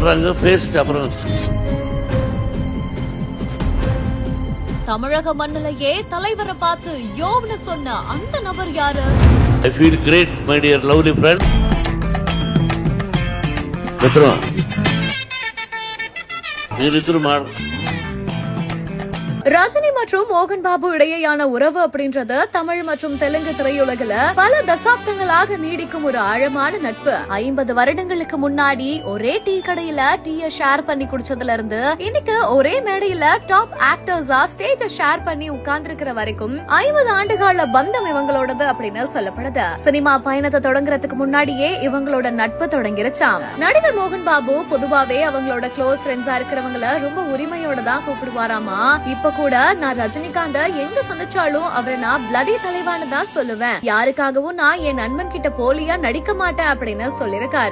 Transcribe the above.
சொல்றாங்க பேசிட்டு அப்புறம். தமிழக மண்ணிலேயே தலைவரை பார்த்து யோன்னு சொன்ன அந்த நபர் யாரு? I feel great, my dear lovely friend. Mitra, Rajini மற்றும் மோகன் பாபு இடையேயான உறவு அப்படின்றது தமிழ் மற்றும் தெலுங்கு திரையுலகில பல தசாப்தங்களாக நீடிக்கும் ஒரு ஆழமான நட்பு. 50 வருடங்களுக்கு முன்னாடி ஒரே டீ கடையில டீய ஷேர் பண்ணி குடிச்சதுல இருந்து இன்னைக்கு ஒரே மேடையில டாப் ஆக்டர்ஸா ஸ்டேஜ ஷேர் பண்ணி உட்கார்ந்துருக்கிற வரைக்கும் 50 ஆண்டுகால பந்தம் இவங்களோடது அப்படின்னு சொல்லப்படுது. சினிமா பயணத்தை தொடங்குறதுக்கு முன்னாடியே இவங்களோட நட்பு தொடங்கிருச்சாம். நடிகர் மோகன் பாபு பொதுவாவே அவங்களோட க்ளோஸ் ஃப்ரெண்ட்ஸா இருக்கிறவங்கள ரொம்ப உரிமையோட தான் கூப்பிடுவாராமா. இப்ப கூட நான் ரஜினிகாந்த எங்க சந்திச்சாலும் அவரை நான் பிளடி தலைவான்னு தான் சொல்லுவேன். யாருக்காகவும் நான் என் நண்பன் கிட்ட போலியா நடிக்க மாட்டேன் அப்படின்னு சொல்லிருக்காரு.